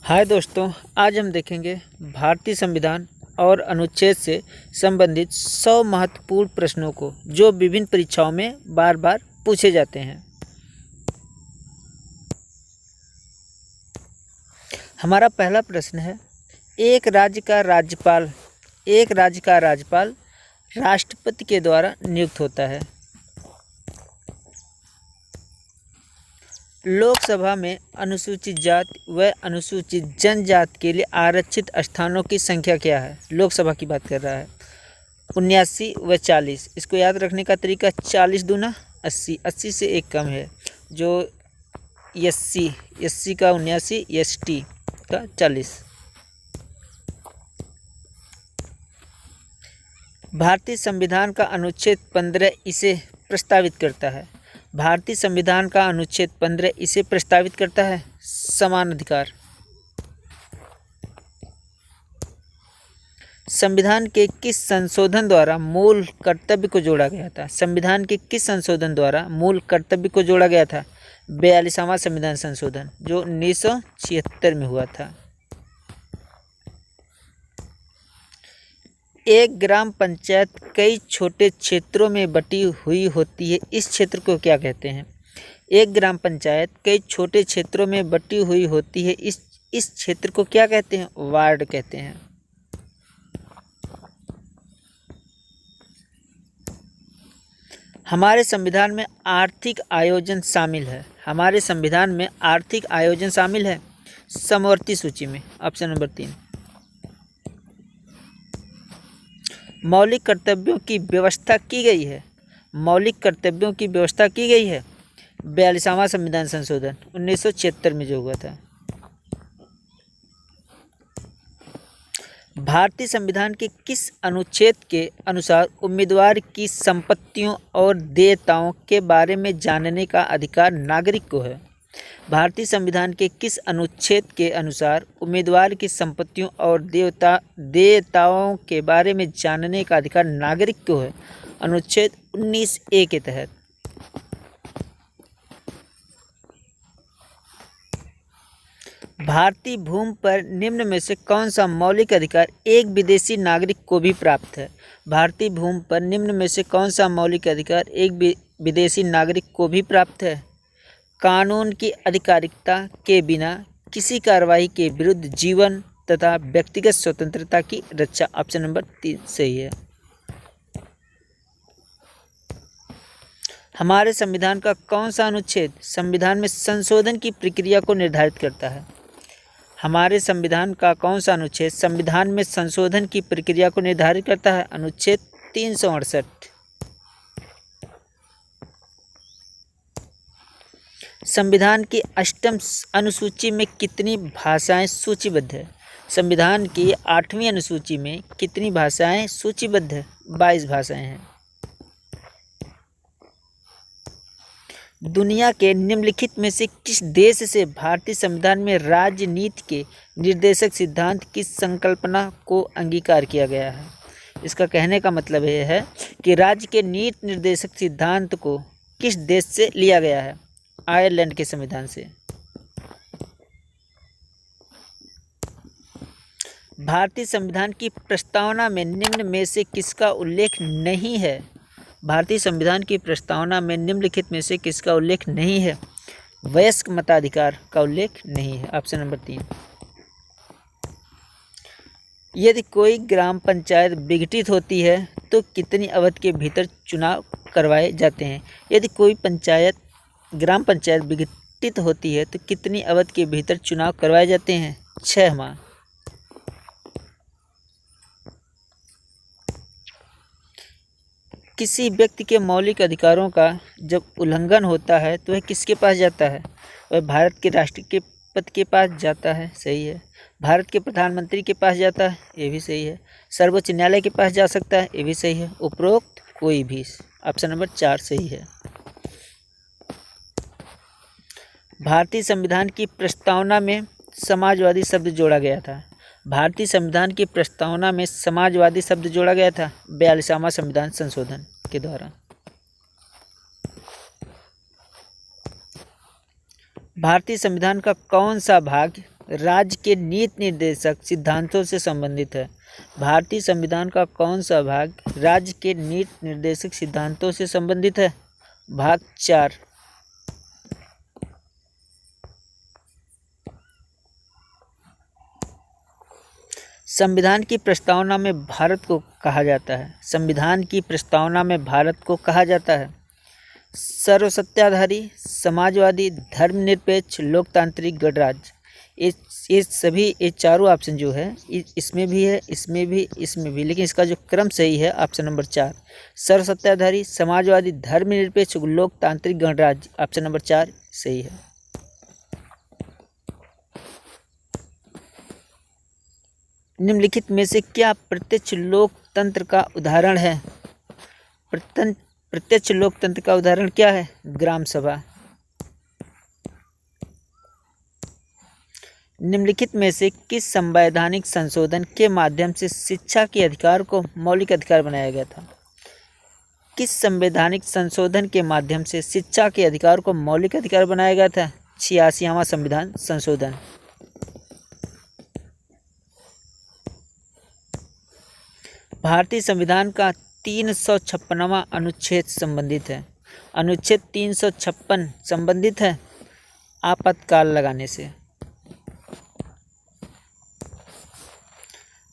हाय दोस्तों, आज हम देखेंगे भारतीय संविधान और अनुच्छेद से संबंधित 100 महत्वपूर्ण प्रश्नों को जो विभिन्न परीक्षाओं में बार बार पूछे जाते हैं। हमारा पहला प्रश्न है, एक राज्य का राज्यपाल राष्ट्रपति के द्वारा नियुक्त होता है। लोकसभा में अनुसूचित जाति व अनुसूचित जनजाति के लिए आरक्षित स्थानों की संख्या क्या है? लोकसभा की बात कर रहा है। 79 व 40। इसको याद रखने का तरीका 40 दूना 80, 80 से एक कम है जो एससी का 79, एसटी का 40। भारतीय संविधान का अनुच्छेद 15 इसे प्रस्तावित करता है। भारतीय संविधान का अनुच्छेद 15 इसे प्रस्तावित करता है समान अधिकार। संविधान के किस संशोधन द्वारा मूल कर्तव्य को जोड़ा गया था? संविधान के किस संशोधन द्वारा मूल कर्तव्य को जोड़ा गया था? 42वां संविधान संशोधन जो 1976 में हुआ था। एक ग्राम पंचायत कई छोटे क्षेत्रों में बटी हुई होती है, इस क्षेत्र को क्या कहते हैं? एक ग्राम पंचायत कई छोटे क्षेत्रों में बटी हुई होती है, इस क्षेत्र को क्या कहते हैं? वार्ड कहते हैं। हमारे संविधान में आर्थिक आयोजन शामिल है। हमारे संविधान में आर्थिक आयोजन शामिल है समवर्ती सूची में, ऑप्शन नंबर 3। मौलिक कर्तव्यों की व्यवस्था की गई है। मौलिक कर्तव्यों की व्यवस्था की गई है 42वां संविधान संशोधन 1976 में जो हुआ था। भारतीय संविधान के किस अनुच्छेद के अनुसार उम्मीदवार की संपत्तियों और देयताओं के बारे में जानने का अधिकार नागरिक को है? भारतीय संविधान के किस अनुच्छेद के अनुसार उम्मीदवार की संपत्तियों और देयताओं के बारे में जानने का अधिकार नागरिक को है? अनुच्छेद 19A के तहत। भारतीय भूमि पर निम्न में से कौन सा मौलिक अधिकार एक विदेशी नागरिक को भी प्राप्त है? भारतीय भूमि पर निम्न में से कौन सा मौलिक अधिकार एक विदेशी नागरिक को भी प्राप्त है? कानून की आधिकारिकता के बिना किसी कार्रवाई के विरुद्ध जीवन तथा व्यक्तिगत स्वतंत्रता की रक्षा, ऑप्शन नंबर 3 सही है। हमारे संविधान का कौन सा अनुच्छेद संविधान में संशोधन की प्रक्रिया को निर्धारित करता है? हमारे संविधान का कौन सा अनुच्छेद संविधान में संशोधन की प्रक्रिया को निर्धारित करता है? अनुच्छेद 368। संविधान की 8वीं अनुसूची में कितनी भाषाएं सूचीबद्ध है? संविधान की 8वीं अनुसूची में कितनी भाषाएं सूचीबद्ध है? 22 भाषाएं हैं। दुनिया के निम्नलिखित में से किस देश से भारतीय संविधान में राजनीति के निर्देशक सिद्धांत की संकल्पना को अंगीकार किया गया है? इसका कहने का मतलब यह है कि राज्य के नीति निर्देशक सिद्धांत को किस देश से लिया गया है? आयरलैंड के संविधान से। भारतीय संविधान की प्रस्तावना में निम्न में से किसका उल्लेख नहीं है? भारतीय संविधान की प्रस्तावना में निम्नलिखित में से किसका उल्लेख नहीं है? वयस्क मताधिकार का उल्लेख नहीं है, ऑप्शन नंबर 3। यदि कोई ग्राम पंचायत विघटित होती है तो कितनी अवधि के भीतर चुनाव करवाए जाते हैं? यदि कोई ग्राम पंचायत विघटित होती है तो कितनी अवधि के भीतर चुनाव करवाए जाते हैं? 6 माह। किसी व्यक्ति के मौलिक अधिकारों का जब उल्लंघन होता है तो वह किसके पास जाता है? वह भारत के राष्ट्रपति के पास जाता है, सही है। भारत के प्रधानमंत्री के पास जाता है, ये भी सही है। सर्वोच्च न्यायालय के पास जा सकता है, ये भी सही है। उपरोक्त कोई भी, ऑप्शन नंबर 4 सही है। भारतीय संविधान की प्रस्तावना में समाजवादी शब्द जोड़ा गया था। भारतीय संविधान की प्रस्तावना में समाजवादी शब्द जोड़ा गया था 42वां संविधान संशोधन के द्वारा। भारतीय संविधान का कौन सा भाग राज्य के नीति निर्देशक सिद्धांतों से संबंधित है? भारतीय संविधान का कौन सा भाग राज्य के नीति निर्देशक सिद्धांतों से संबंधित है? भाग 4। संविधान की प्रस्तावना में भारत को कहा जाता है? संविधान की प्रस्तावना में भारत को कहा जाता है सर्वसत्ताधारी, समाजवादी, धर्मनिरपेक्ष, लोकतांत्रिक, गणराज्य। ये चारों ऑप्शन जो है इसमें भी है, इसमें भी, इसमें भी, लेकिन इसका जो क्रम सही है ऑप्शन नंबर 4, सर्वसत्ताधारी, समाजवादी, धर्मनिरपेक्ष, लोकतांत्रिक, गणराज्य। ऑप्शन नंबर 4 सही है। निम्नलिखित में से क्या प्रत्यक्ष लोकतंत्र का उदाहरण है? प्रत्यक्ष लोकतंत्र का उदाहरण क्या है? ग्राम सभा। निम्नलिखित में से किस संवैधानिक संशोधन के माध्यम से शिक्षा के अधिकार को मौलिक अधिकार बनाया गया था? किस संवैधानिक संशोधन के माध्यम से शिक्षा के अधिकार को मौलिक अधिकार बनाया गया था? 86वां संविधान संशोधन। भारतीय संविधान का 356वां अनुच्छेद संबंधित है? अनुच्छेद 356 संबंधित है आपातकाल लगाने से।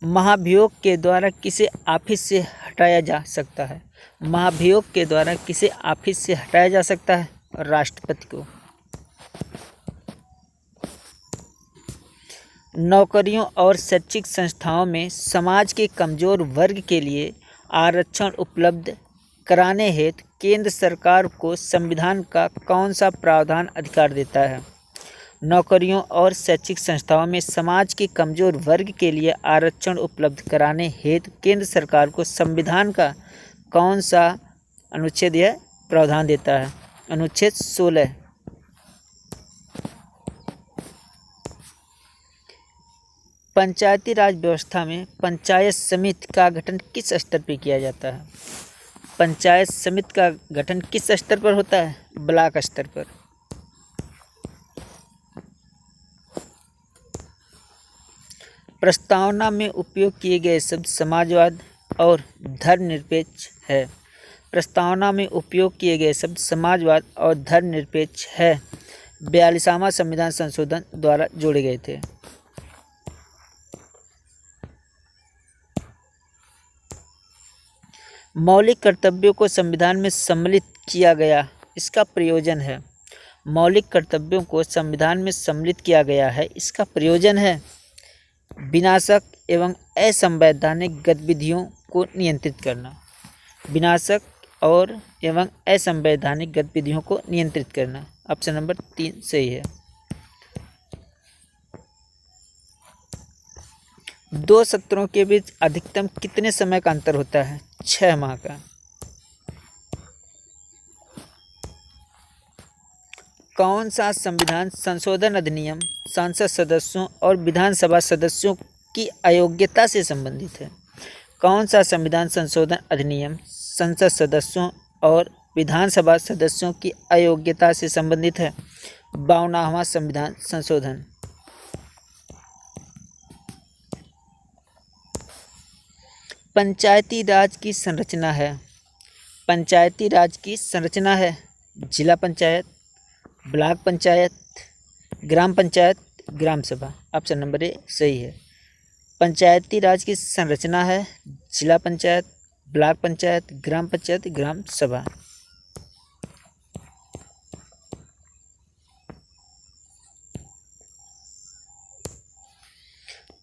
महाभियोग के द्वारा किसे ऑफिस से हटाया जा सकता है? महाभियोग के द्वारा किसे ऑफिस से हटाया जा सकता है? राष्ट्रपति को। नौकरियों और शैक्षिक संस्थाओं में समाज के कमजोर वर्ग के लिए आरक्षण उपलब्ध कराने हेतु केंद्र सरकार को संविधान का कौन सा प्रावधान अधिकार देता है? नौकरियों और शैक्षिक संस्थाओं में समाज के कमजोर वर्ग के लिए आरक्षण उपलब्ध कराने हेतु केंद्र सरकार को संविधान का कौन सा अनुच्छेद यह प्रावधान देता है? अनुच्छेद 16। पंचायती राज व्यवस्था में पंचायत समिति का गठन किस स्तर पर किया जाता है? पंचायत समिति का गठन किस स्तर पर होता है? ब्लॉक स्तर पर। प्रस्तावना में उपयोग किए गए शब्द समाजवाद और धर्मनिरपेक्ष है। प्रस्तावना में उपयोग किए गए शब्द समाजवाद और धर्मनिरपेक्ष है 42वां संविधान संशोधन द्वारा जोड़े गए थे। मौलिक कर्तव्यों को संविधान में सम्मिलित किया गया, इसका प्रयोजन है। मौलिक कर्तव्यों को संविधान में सम्मिलित किया गया है, इसका प्रयोजन है विनाशक एवं असंवैधानिक गतिविधियों को नियंत्रित करना। विनाशक और एवं असंवैधानिक गतिविधियों को नियंत्रित करना। ऑप्शन नंबर 3 सही है। 2 सत्रों के बीच अधिकतम कितने समय का अंतर होता है? 6 माह का। कौन सा संविधान संशोधन अधिनियम संसद सदस्यों और विधानसभा सदस्यों की अयोग्यता से संबंधित है? कौन सा संविधान संशोधन अधिनियम संसद सदस्यों और विधानसभा सदस्यों की अयोग्यता से संबंधित है? 52वां संविधान संशोधन। पंचायती राज की संरचना है। पंचायती राज की संरचना है जिला पंचायत, ब्लॉक पंचायत, ग्राम पंचायत, ग्राम सभा। ऑप्शन नंबर ए सही है। पंचायती राज की संरचना है जिला पंचायत, ब्लॉक पंचायत, ग्राम पंचायत, ग्राम सभा।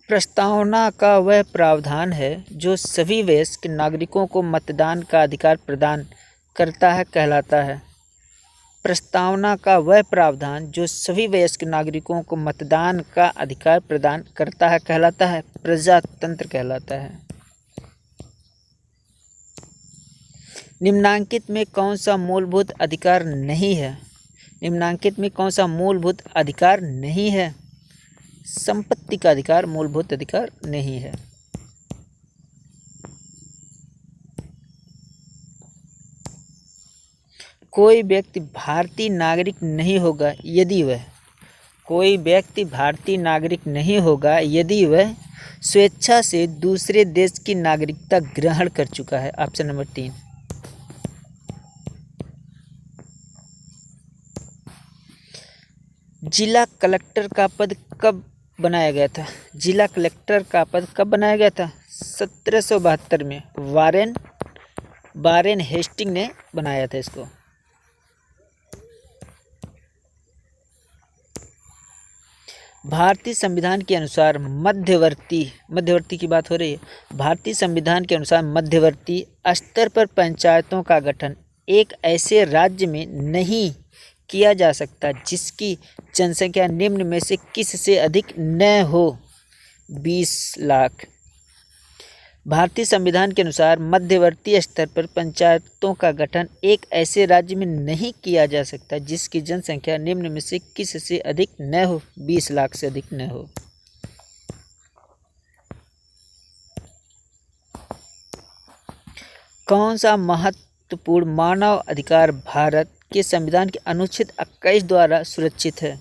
प्रस्तावना का वह प्रावधान है जो सभी वयस्क नागरिकों को मतदान का अधिकार प्रदान करता है कहलाता है। प्रस्तावना का वह प्रावधान जो सभी वयस्क नागरिकों को मतदान का अधिकार प्रदान करता है कहलाता है प्रजातंत्र कहलाता है। निम्नांकित में कौन सा मूलभूत अधिकार नहीं है? निम्नांकित में कौन सा मूलभूत अधिकार नहीं है? संपत्ति का अधिकार मूलभूत अधिकार नहीं है। कोई व्यक्ति भारतीय नागरिक नहीं होगा यदि वह कोई व्यक्ति भारतीय नागरिक नहीं होगा यदि वह स्वेच्छा से दूसरे देश की नागरिकता ग्रहण कर चुका है। Option number 3। जिला कलेक्टर का पद कब बनाया गया था? जिला कलेक्टर का पद कब बनाया गया था? 1772 में वारेन हेस्टिंग ने बनाया था इसको। भारतीय संविधान के अनुसार मध्यवर्ती की बात हो रही है। भारतीय संविधान के अनुसार मध्यवर्ती स्तर पर पंचायतों का गठन एक ऐसे राज्य में नहीं किया जा सकता जिसकी जनसंख्या निम्न में से किस से अधिक न हो? 20 लाख। भारतीय संविधान के अनुसार मध्यवर्ती स्तर पर पंचायतों का गठन एक ऐसे राज्य में नहीं किया जा सकता जिसकी जनसंख्या निम्न में से किस से अधिक न हो? 20 लाख से अधिक न हो। कौन सा महत्वपूर्ण मानव अधिकार भारत के संविधान के अनुच्छेद 21 द्वारा सुरक्षित है?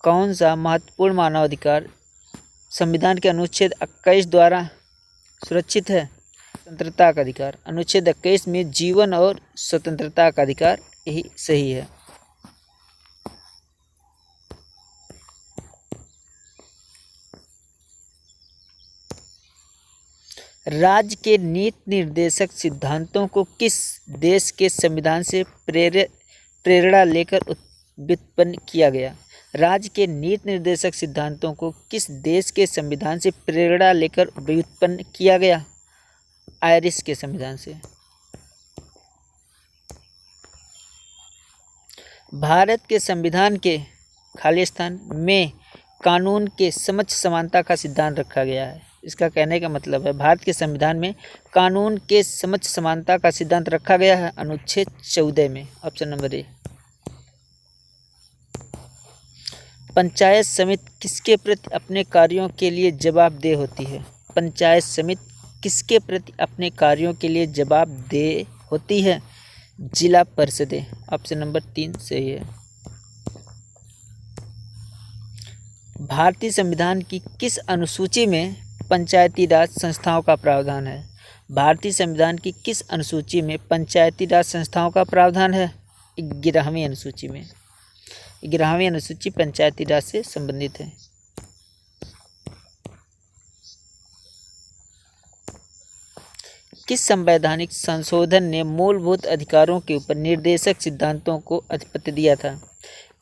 कौन सा महत्वपूर्ण मानव अधिकार संविधान के अनुच्छेद 21 द्वारा सुरक्षित है? स्वतंत्रता का अधिकार। अनुच्छेद 21 में जीवन और स्वतंत्रता का अधिकार यही सही है। राज्य के नीति निर्देशक सिद्धांतों को किस देश के संविधान से प्रेरणा लेकर व्युत्पन्न किया गया? राज्य के नीति निर्देशक सिद्धांतों को किस देश के संविधान से प्रेरणा लेकर व्युत्पन्न किया गया? आयरिश के संविधान से। भारत के संविधान के खाली स्थान में कानून के समक्ष समानता का सिद्धांत रखा गया है। इसका कहने का मतलब है भारत के संविधान में कानून के समक्ष समानता का सिद्धांत रखा गया है अनुच्छेद 14 में। Option number A. पंचायत समिति किसके प्रति अपने कार्यों के लिए जवाबदेह होती है? पंचायत समिति किसके प्रति अपने कार्यों के लिए जवाबदेह होती है? जिला परिषदें। ऑप्शन नंबर 3 सही है। भारतीय संविधान की किस अनुसूची में पंचायती राज संस्थाओं का प्रावधान है? भारतीय संविधान की किस अनुसूची में पंचायती राज संस्थाओं का प्रावधान है? 11वीं अनुसूची में। 11वीं अनुसूची पंचायती राज से संबंधित है। किस संवैधानिक संशोधन ने मूलभूत अधिकारों के ऊपर निर्देशक सिद्धांतों को आधिपत्य दिया था?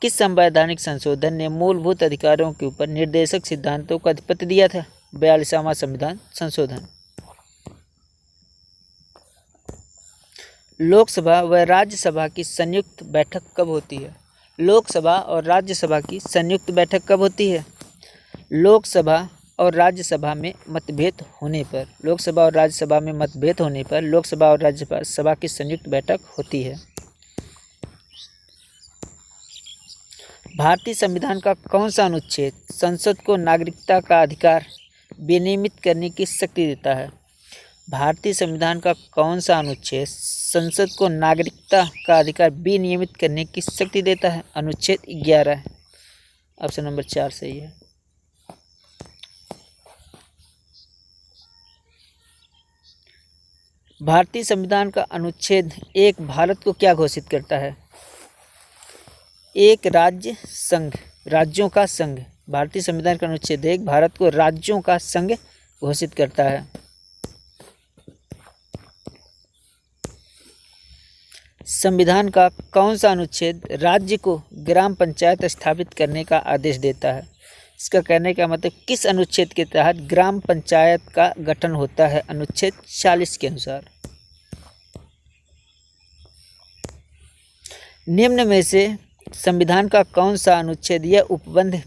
किस संवैधानिक संशोधन ने मूलभूत अधिकारों के ऊपर निर्देशक सिद्धांतों को आधिपत्य दिया था? 42वां संविधान संशोधन। लोकसभा व राज्यसभा की संयुक्त बैठक कब होती है? लोकसभा और राज्यसभा की संयुक्त बैठक कब होती है? लोकसभा और राज्यसभा में मतभेद होने पर लोकसभा और राज्यसभा की संयुक्त बैठक होती है। भारतीय संविधान का कौन सा अनुच्छेद संसद को नागरिकता का अधिकार विनियमित करने की शक्ति देता है? भारतीय संविधान का कौन सा अनुच्छेद संसद को नागरिकता का अधिकार विनियमित करने की शक्ति देता है? अनुच्छेद 11। ऑप्शन नंबर 4 सही है। भारतीय संविधान का अनुच्छेद 1 भारत को क्या घोषित करता है? एक राज्य संघ, राज्यों का संघ। भारतीय संविधान का अनुच्छेद 1 भारत को राज्यों का संघ घोषित करता है। संविधान का कौन सा अनुच्छेद राज्य को ग्राम पंचायत स्थापित करने का आदेश देता है? इसका कहने का मतलब किस अनुच्छेद के तहत ग्राम पंचायत का गठन होता है? अनुच्छेद 40 के अनुसार। निम्न में से संविधान का कौन सा अनुच्छेद यह उपबंध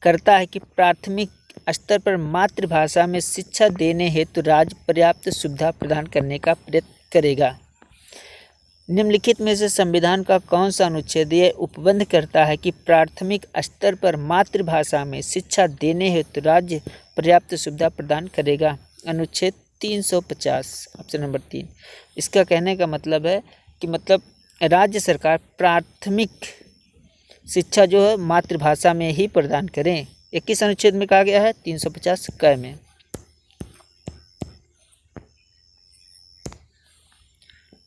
करता है कि प्राथमिक स्तर पर मातृभाषा में शिक्षा देने हेतु राज्य पर्याप्त सुविधा प्रदान करने का प्रयत्न करेगा? निम्नलिखित में से संविधान का कौन सा अनुच्छेद यह उपबंध करता है कि प्राथमिक स्तर पर मातृभाषा में शिक्षा देने हेतु राज्य पर्याप्त सुविधा प्रदान करेगा? अनुच्छेद 350। Option number 3। इसका कहने का मतलब है कि राज्य सरकार प्राथमिक शिक्षा जो है मातृभाषा में ही प्रदान करें। ये किस अनुच्छेद में कहा गया है? 350 क में।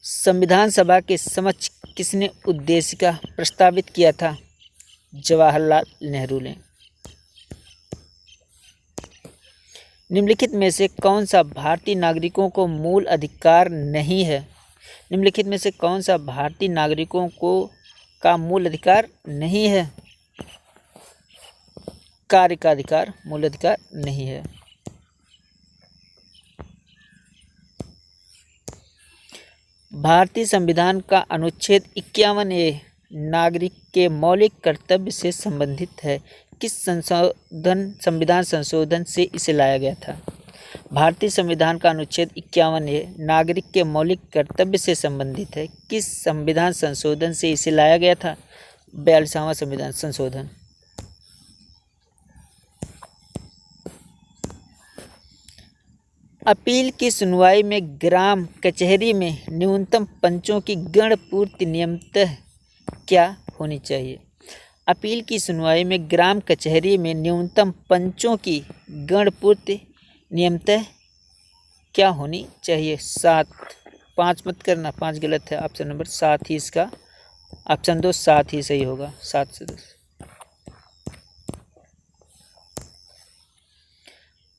संविधान सभा के समक्ष किसने उद्देशिका प्रस्तावित किया था? जवाहरलाल नेहरू ने। निम्नलिखित में से कौन सा भारतीय नागरिकों को मूल अधिकार नहीं है? निम्नलिखित में से कौन सा भारतीय नागरिकों का मूल अधिकार नहीं है? कार्य का अधिकार मूल अधिकार नहीं है। भारतीय संविधान का अनुच्छेद 51A नागरिक के मौलिक कर्तव्य से संबंधित है। किस संविधान संशोधन से इसे लाया गया था? भारतीय संविधान का अनुच्छेद 51A नागरिक के मौलिक कर्तव्य से संबंधित है। किस संविधान संशोधन से इसे लाया गया था? 42वां संविधान संशोधन। अपील की सुनवाई में ग्राम कचहरी में न्यूनतम पंचों की गणपूर्ति नियमतः क्या होनी चाहिए? अपील की सुनवाई में ग्राम कचहरी में न्यूनतम पंचों की गणपूर्ति नियमतः क्या होनी चाहिए? 7। 5 मत करना, 5 गलत है। ऑप्शन नंबर 7 ही इसका, ऑप्शन 2 7 ही सही होगा। 7 से 10।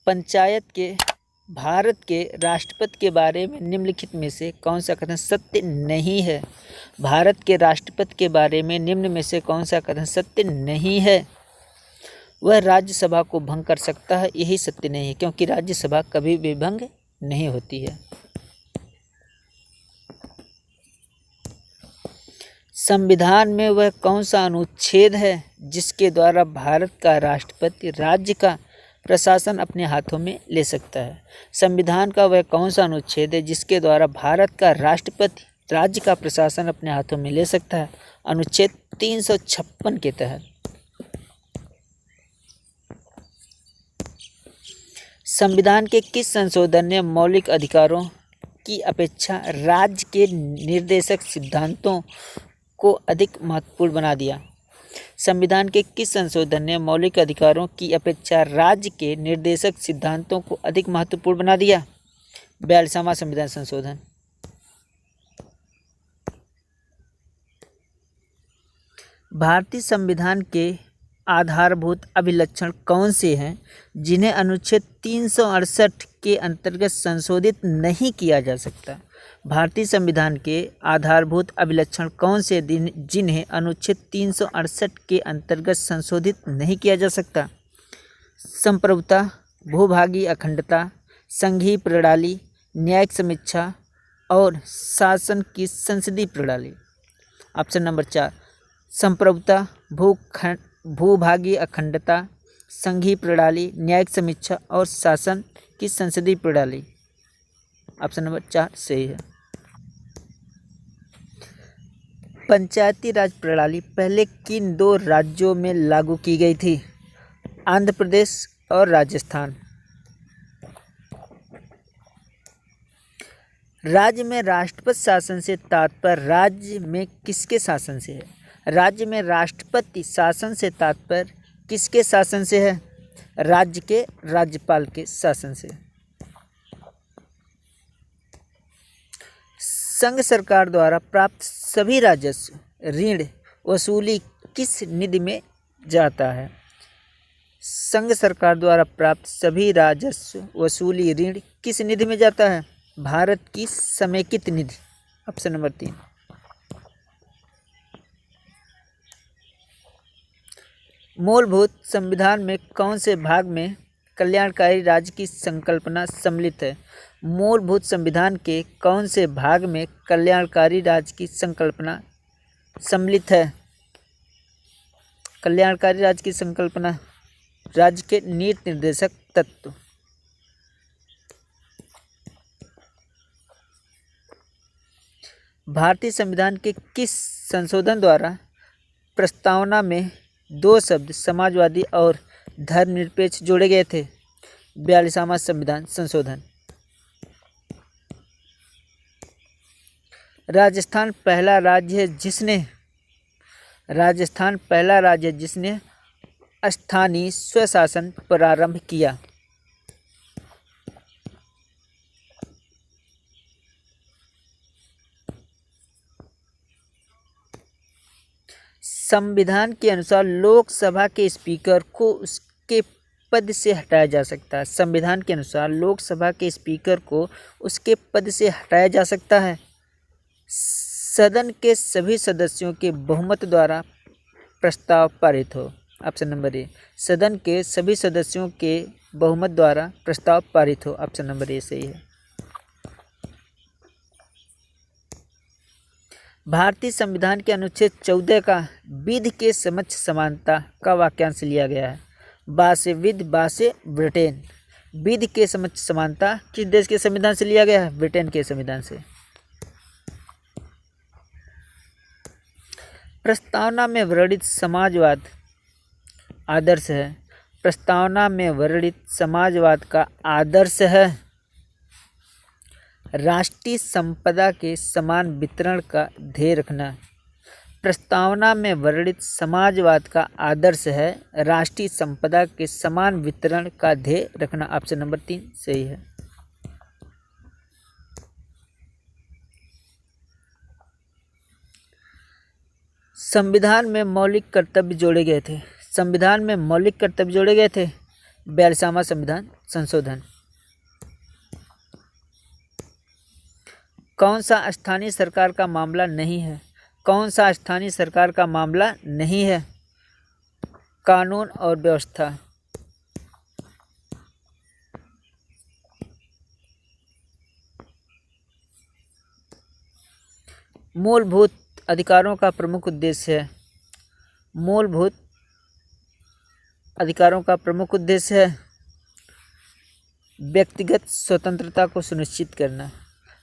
पंचायत के भारत के राष्ट्रपति के बारे में निम्नलिखित में से कौन सा कथन सत्य नहीं है? भारत के राष्ट्रपति के बारे में निम्न में से कौन सा कथन सत्य नहीं है? वह राज्यसभा को भंग कर सकता है, यही सत्य नहीं है, क्योंकि राज्यसभा कभी भी भंग नहीं होती है। संविधान में वह कौन सा अनुच्छेद है जिसके द्वारा भारत का राष्ट्रपति राज्य का प्रशासन अपने हाथों में ले सकता है? संविधान का वह कौन सा अनुच्छेद है जिसके द्वारा भारत का राष्ट्रपति राज्य का प्रशासन अपने हाथों में ले सकता है? अनुच्छेद 356 के तहत। संविधान के किस संशोधन ने मौलिक अधिकारों की अपेक्षा राज्य के निर्देशक सिद्धांतों को अधिक महत्वपूर्ण बना दिया? संविधान के किस संशोधन ने मौलिक अधिकारों की अपेक्षा राज्य के निर्देशक सिद्धांतों को अधिक महत्वपूर्ण बना दिया? 42वां संविधान संशोधन। भारतीय संविधान के आधारभूत अभिलक्षण कौन से हैं जिन्हें अनुच्छेद 368 के अंतर्गत संशोधित नहीं किया जा सकता? भारतीय संविधान के आधारभूत अभिलक्षण कौन से जिन्हें अनुच्छेद 368 के अंतर्गत संशोधित नहीं किया जा सकता? संप्रभुता, भूभागीय अखंडता, संघीय प्रणाली, न्यायिक समीक्षा और शासन की संसदीय प्रणाली। ऑप्शन नंबर 4 संप्रभुता, भूभागीय अखंडता, संघीय प्रणाली, न्यायिक समीक्षा और शासन की संसदीय प्रणाली। ऑप्शन नंबर 4 सही है। पंचायती राज प्रणाली पहले किन 2 राज्यों में लागू की गई थी? आंध्र प्रदेश और राजस्थान। राज्य में राष्ट्रपति शासन से तात्पर्य राज्य में किसके शासन से है? राज्य में राष्ट्रपति शासन से तात्पर्य किसके शासन से है? राज्य के राज्यपाल के शासन से। संघ सरकार द्वारा प्राप्त सभी राजस्व ऋण वसूली किस निधि में जाता है? संघ सरकार द्वारा प्राप्त सभी राजस्व वसूली ऋण किस निधि में जाता है? भारत की समेकित निधि। Option number 3। मूलभूत संविधान में कौन से भाग में कल्याणकारी राज्य की संकल्पना सम्मिलित है? मूलभूत संविधान के कौन से भाग में कल्याणकारी राज्य की संकल्पना सम्मिलित है? कल्याणकारी राज्य की संकल्पना राज्य के नीति निर्देशक तत्व। भारतीय संविधान के किस संशोधन द्वारा प्रस्तावना में 2 शब्द समाजवादी और धर्मनिरपेक्ष जोड़े गए थे? 42वां संविधान संशोधन। राजस्थान पहला राज्य है जिसने राजस्थान पहला राज्य है जिसने स्थानीय स्वशासन प्रारंभ किया। संविधान के अनुसार लोकसभा के स्पीकर को उसके पद से हटाया जा सकता है। संविधान के अनुसार लोकसभा के स्पीकर को उसके पद से हटाया जा सकता है सदन के सभी सदस्यों के बहुमत द्वारा प्रस्ताव पारित हो। ऑप्शन नंबर ए, सदन के सभी सदस्यों के बहुमत द्वारा प्रस्ताव पारित हो। ऑप्शन नंबर ए सही है। भारतीय संविधान के अनुच्छेद 14 का विधि के समक्ष समानता का वाक्यांश लिया गया है। बा से विधि, बा से ब्रिटेन। विधि के समक्ष समानता किस देश के संविधान से लिया गया है? ब्रिटेन के संविधान से। प्रस्तावना में वर्णित समाजवाद आदर्श है। प्रस्तावना में वर्णित समाजवाद का आदर्श है राष्ट्रीय संपदा के समान वितरण का ध्येय रखना। प्रस्तावना में वर्णित समाजवाद का आदर्श है राष्ट्रीय संपदा के समान वितरण का ध्येय रखना। ऑप्शन नंबर 3 सही है। संविधान में मौलिक कर्तव्य जोड़े गए थे। संविधान में मौलिक कर्तव्य जोड़े गए थे। 42वां संविधान संशोधन। कौन सा स्थानीय सरकार का मामला नहीं है? कौन सा स्थानीय सरकार का मामला नहीं है? कानून और व्यवस्था। मूलभूत अधिकारों का प्रमुख उद्देश्य है। मूलभूत अधिकारों का प्रमुख उद्देश्य है व्यक्तिगत स्वतंत्रता को सुनिश्चित करना।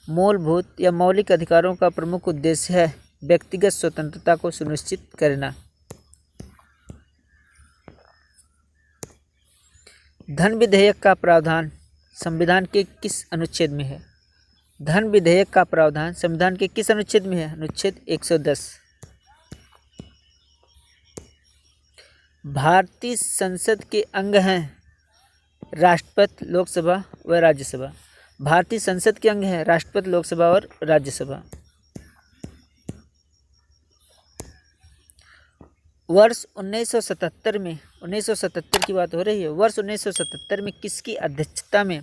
मूलभूत या मौलिक अधिकारों का प्रमुख उद्देश्य है व्यक्तिगत स्वतंत्रता को सुनिश्चित करना। धन विधेयक का प्रावधान संविधान के किस अनुच्छेद में है? धन विधेयक का प्रावधान संविधान के किस अनुच्छेद में है? अनुच्छेद 110। भारतीय संसद के अंग हैं राष्ट्रपति, लोकसभा व राज्यसभा। भारतीय संसद के अंग हैं राष्ट्रपति, लोकसभा और राज्यसभा। वर्ष 1977 में 1977 की बात हो रही है। वर्ष 1977 में किसकी अध्यक्षता में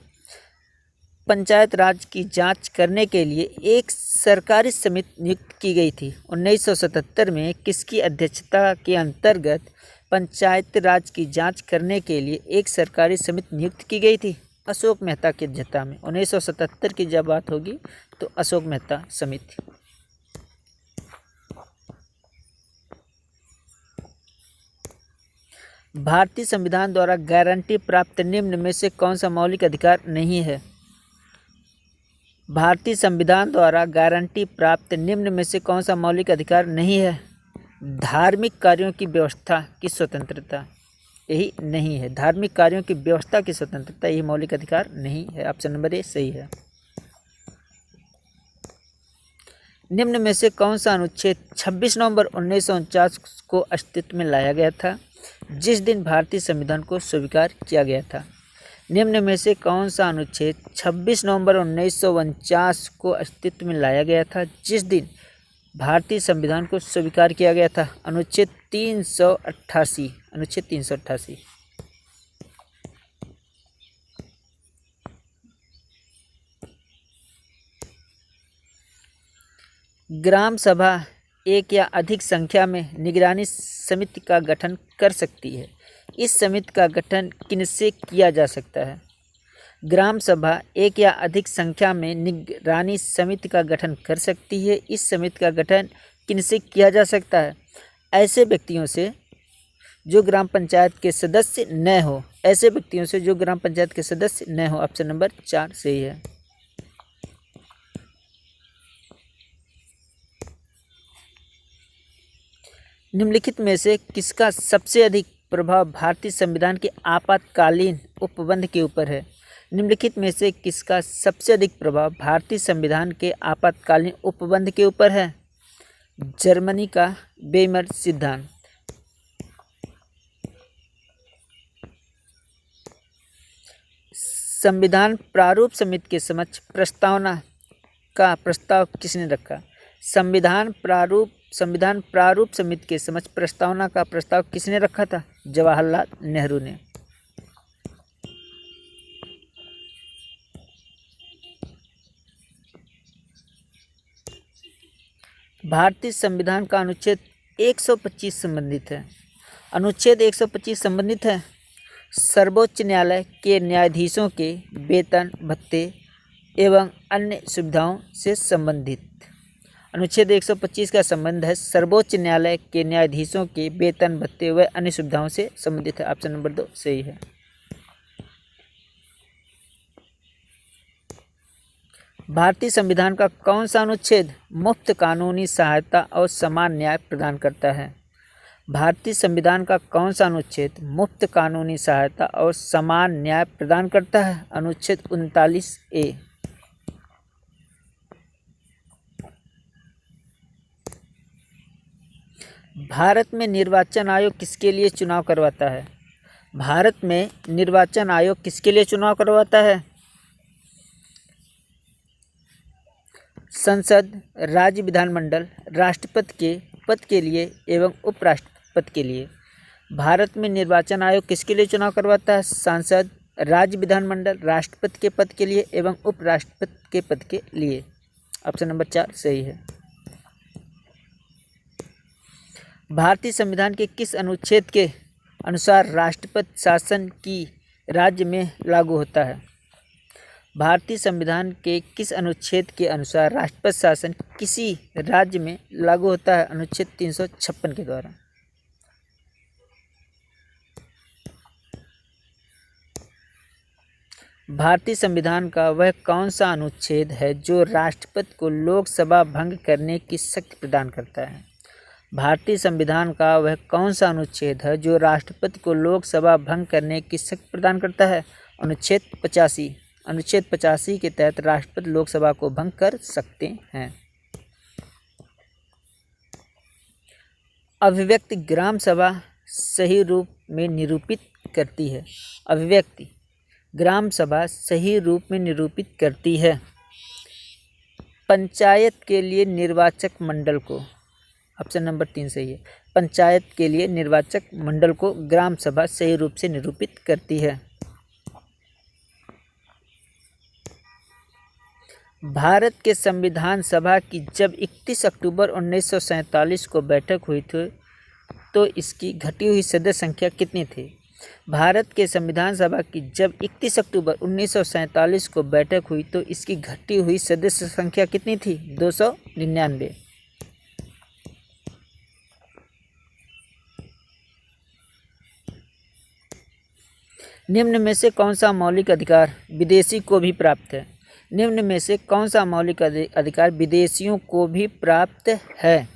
पंचायत राज की जांच करने के लिए एक सरकारी समिति नियुक्त की गई थी? 1977 में किसकी अध्यक्षता के अंतर्गत पंचायत राज की जांच करने के लिए एक सरकारी समिति नियुक्त की गई थी? अशोक मेहता की अध्यक्षता में। 1977 की जब बात होगी तो अशोक मेहता समिति। भारतीय संविधान द्वारा गारंटी प्राप्त निम्न में से कौन सा मौलिक अधिकार नहीं है? भारतीय संविधान द्वारा गारंटी प्राप्त निम्न में से कौन सा मौलिक अधिकार नहीं है? धार्मिक कार्यों की व्यवस्था की स्वतंत्रता, यही नहीं है। धार्मिक कार्यों की व्यवस्था की स्वतंत्रता यही मौलिक अधिकार नहीं है। ऑप्शन नंबर ए सही है। निम्न में से कौन सा अनुच्छेद 26 नवंबर 1949 को अस्तित्व में लाया गया था, जिस दिन भारतीय संविधान को स्वीकार किया गया था? निम्न में से कौन सा अनुच्छेद 26 नवंबर 1949 को अस्तित्व में लाया गया था, जिस दिन भारतीय संविधान को स्वीकार किया गया था? अनुच्छेद 388। अनुच्छेद 388। ग्राम सभा एक या अधिक संख्या में निगरानी समिति का गठन कर सकती है। इस समिति का गठन किनसे किया जा सकता है? ग्राम सभा एक या अधिक संख्या में निगरानी समिति का गठन कर सकती है। इस समिति का गठन किनसे किया जा सकता है? ऐसे व्यक्तियों से जो ग्राम पंचायत के सदस्य न हो। ऐसे व्यक्तियों से जो ग्राम पंचायत के सदस्य न हो। ऑप्शन नंबर 4 सही है। निम्नलिखित में से किसका सबसे अधिक प्रभाव भारतीय संविधान के आपातकालीन उपबंध के ऊपर है? निम्नलिखित में से किसका सबसे अधिक प्रभाव भारतीय संविधान के आपातकालीन उपबंध के ऊपर है? जर्मनी का वेइमर सिद्धांत। संविधान प्रारूप समिति के समक्ष प्रस्तावना का प्रस्ताव किसने रखा? संविधान प्रारूप समिति के समक्ष प्रस्तावना का प्रस्ताव किसने रखा था? जवाहरलाल नेहरू ने। भारतीय संविधान का अनुच्छेद 125 संबंधित है। अनुच्छेद 125 संबंधित है सर्वोच्च न्यायालय के न्यायाधीशों के वेतन भत्ते एवं अन्य सुविधाओं से संबंधित। अनुच्छेद 125 का संबंध है सर्वोच्च न्यायालय के न्यायाधीशों के वेतन भत्ते व अन्य सुविधाओं से संबंधित है। ऑप्शन नंबर 2 सही है। भारतीय संविधान का कौन सा अनुच्छेद मुफ्त कानूनी सहायता और समान न्याय प्रदान करता है? भारतीय संविधान का कौन सा अनुच्छेद मुफ्त कानूनी सहायता और समान न्याय प्रदान करता है? अनुच्छेद 39A। भारत में निर्वाचन आयोग किसके लिए चुनाव करवाता है? भारत में निर्वाचन आयोग किसके लिए चुनाव करवाता है? संसद, राज्य विधानमंडल, राष्ट्रपति के पद के लिए एवं उपराष्ट्रपति के लिए। भारत में निर्वाचन आयोग किसके लिए चुनाव करवाता है? सांसद, राज्य विधानमंडल, राष्ट्रपति के पद के लिए एवं उपराष्ट्रपति के पद के लिए। ऑप्शन नंबर 4 सही है। भारतीय संविधान के किस अनुच्छेद के अनुसार राष्ट्रपति शासन की राज्य में लागू होता है? भारतीय संविधान के किस अनुच्छेद के अनुसार राष्ट्रपति शासन किसी राज्य में लागू होता है? अनुच्छेद 356 के द्वारा। भारतीय संविधान का वह कौन सा अनुच्छेद है जो राष्ट्रपति को लोकसभा भंग करने की शक्ति प्रदान करता है? भारतीय संविधान का वह कौन सा अनुच्छेद है जो राष्ट्रपति को लोकसभा भंग करने की शक्ति प्रदान करता है? अनुच्छेद 85। अनुच्छेद 85 के तहत राष्ट्रपति लोकसभा को भंग कर सकते हैं। अभिव्यक्ति ग्राम सभा सही रूप में निरूपित करती है। अभिव्यक्ति ग्राम सभा सही रूप में निरूपित करती है पंचायत के लिए निर्वाचक मंडल को। ऑप्शन नंबर 3 सही है। पंचायत के लिए निर्वाचक मंडल को ग्राम सभा सही रूप से निरूपित करती है। भारत के संविधान सभा की जब 31 अक्टूबर 1947 को बैठक हुई थी तो इसकी घटी हुई सदस्य संख्या कितनी थी? भारत के संविधान सभा की जब 31 अक्टूबर 1947 को बैठक हुई तो इसकी घटी हुई सदस्य संख्या कितनी थी? 299। निम्न में से कौन सा मौलिक अधिकार विदेशी को भी प्राप्त है? निम्न में से कौन सा मौलिक अधिकार विदेशियों को भी प्राप्त है?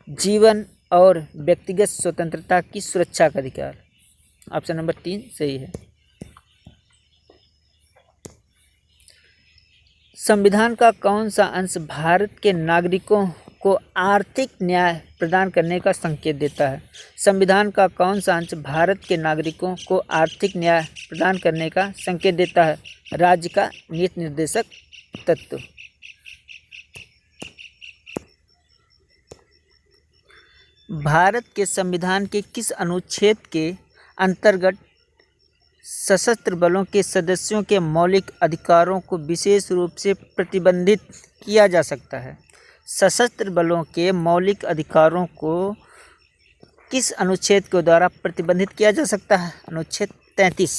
जीवन और व्यक्तिगत स्वतंत्रता की सुरक्षा का अधिकार। ऑप्शन नंबर 3 सही है। संविधान का कौन सा अंश भारत के नागरिकों को आर्थिक न्याय प्रदान करने का संकेत देता है? संविधान का कौन सा अंश भारत के नागरिकों को आर्थिक न्याय प्रदान करने का संकेत देता है? राज्य का नीति निर्देशक तत्व। भारत के संविधान के किस अनुच्छेद के अंतर्गत सशस्त्र बलों के सदस्यों के मौलिक अधिकारों को विशेष रूप से प्रतिबंधित किया जा सकता है? सशस्त्र बलों के मौलिक अधिकारों को किस अनुच्छेद के द्वारा प्रतिबंधित किया जा सकता है? अनुच्छेद 33।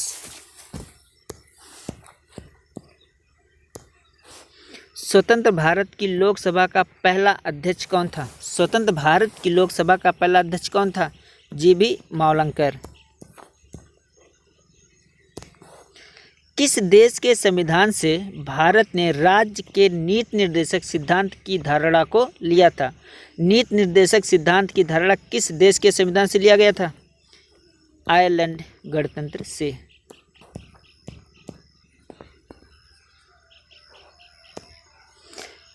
स्वतंत्र भारत की लोकसभा का पहला अध्यक्ष कौन था? स्वतंत्र भारत की लोकसभा का पहला अध्यक्ष कौन था? जीबी मावलंकर। किस देश के संविधान से भारत ने राज्य के नीति निर्देशक सिद्धांत की धारणा को लिया था? नीति निर्देशक सिद्धांत की धारणा किस देश के संविधान से लिया गया था? आयरलैंड गणतंत्र से।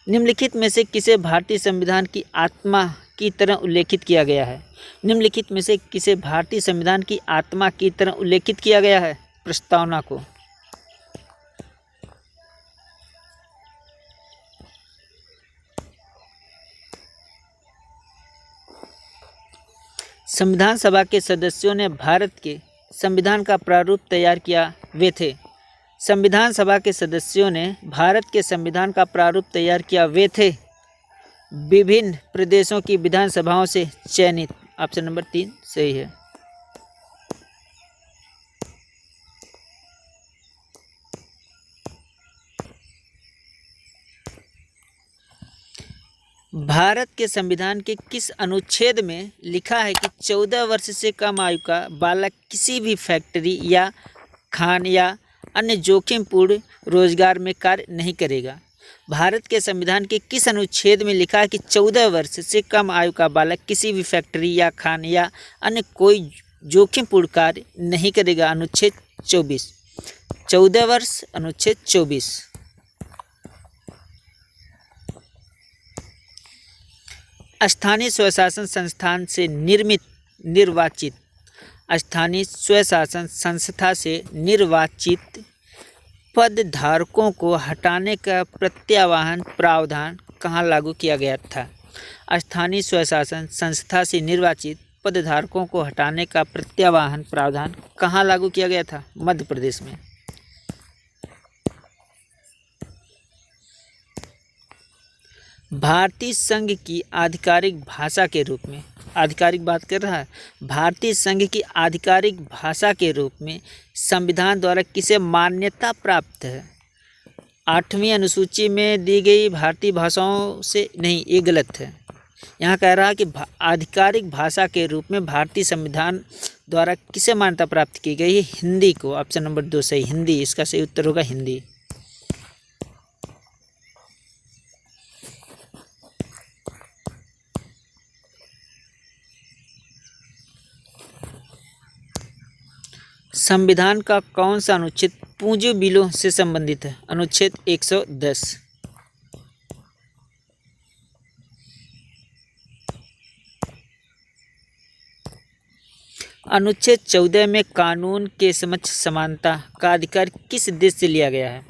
निम्नलिखित में से किसे भारतीय संविधान की आत्मा की तरह उल्लेखित किया गया है? निम्नलिखित में से किसे भारतीय संविधान की आत्मा की तरह उल्लेखित किया गया है? प्रस्तावना को। संविधान सभा के सदस्यों ने भारत के संविधान का प्रारूप तैयार किया, वे थे। संविधान सभा के सदस्यों ने भारत के संविधान का प्रारूप तैयार किया, वे थे विभिन्न प्रदेशों की विधानसभाओं से चयनित। ऑप्शन नंबर 3 सही है। भारत के संविधान के किस अनुच्छेद में लिखा है कि 14 वर्ष से कम आयु का बालक किसी भी फैक्ट्री या खान या अन्य जोखिमपूर्ण रोजगार में कार्य नहीं करेगा? भारत के संविधान के किस अनुच्छेद में लिखा है कि 14 वर्ष से कम आयु का बालक किसी भी फैक्ट्री या खान या अन्य कोई जोखिमपूर्ण कार्य नहीं करेगा? अनुच्छेद 24। 14 वर्ष, अनुच्छेद 24। स्थानीय स्वशासन संस्थान से निर्वाचित स्थानीय स्वशासन संस्था से निर्वाचित पदधारकों को हटाने का प्रत्यावाहन प्रावधान कहाँ लागू किया गया था? स्थानीय स्वशासन संस्था से निर्वाचित पदधारकों को हटाने का प्रत्यावाहन प्रावधान कहाँ लागू किया गया था? मध्य प्रदेश में। भारतीय संघ की आधिकारिक भाषा के रूप में, आधिकारिक बात कर रहा है, भारतीय संघ की आधिकारिक भाषा के रूप में संविधान द्वारा किसे मान्यता प्राप्त है? 8वीं अनुसूची में दी गई भारतीय भाषाओं से नहीं, ये गलत है। यहाँ कह रहा है कि आधिकारिक भाषा के रूप में भारतीय संविधान द्वारा किसे मान्यता प्राप्त की गई है? हिंदी को। ऑप्शन नंबर 2 सही, हिंदी। इसका सही उत्तर होगा हिंदी। संविधान का कौन सा अनुच्छेद पूंजी बिलों से संबंधित है? अनुच्छेद 110। अनुच्छेद 14 में कानून के समक्ष समानता का अधिकार किस देश से लिया गया है?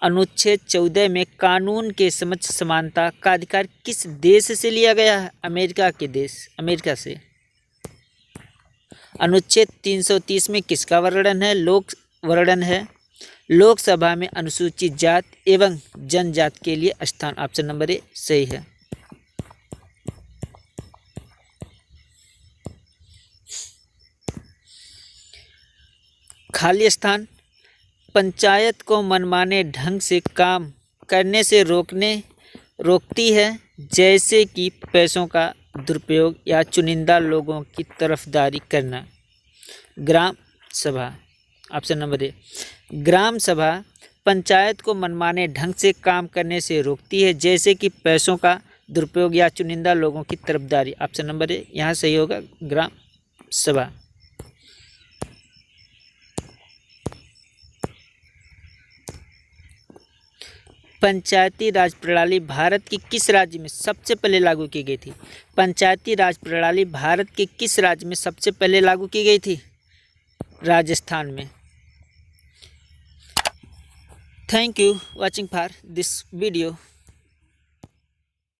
अनुच्छेद 14 में कानून के समक्ष समानता का अधिकार किस देश से लिया गया है? अमेरिका से। अनुच्छेद 330 में किसका वर्णन है? वर्णन है लोकसभा में अनुसूचित जाति एवं जनजाति के लिए स्थान। ऑप्शन नंबर ए सही है। खाली स्थान पंचायत को मनमाने ढंग से काम करने से रोकती है, जैसे कि पैसों का दुरुपयोग या चुनिंदा लोगों की तरफदारी करना। ग्राम सभा। Option number A. ग्राम सभा पंचायत को मनमाने ढंग से काम करने से रोकती है, जैसे कि पैसों का दुरुपयोग या चुनिंदा लोगों की तरफदारी। ऑप्शन नंबर ए यहाँ सही होगा, ग्राम सभा। पंचायती राज प्रणाली भारत के किस राज्य में सबसे पहले लागू की गई थी? पंचायती राज प्रणाली भारत के किस राज्य में सबसे पहले लागू की गई थी? राजस्थान में। Thank you watching for this video.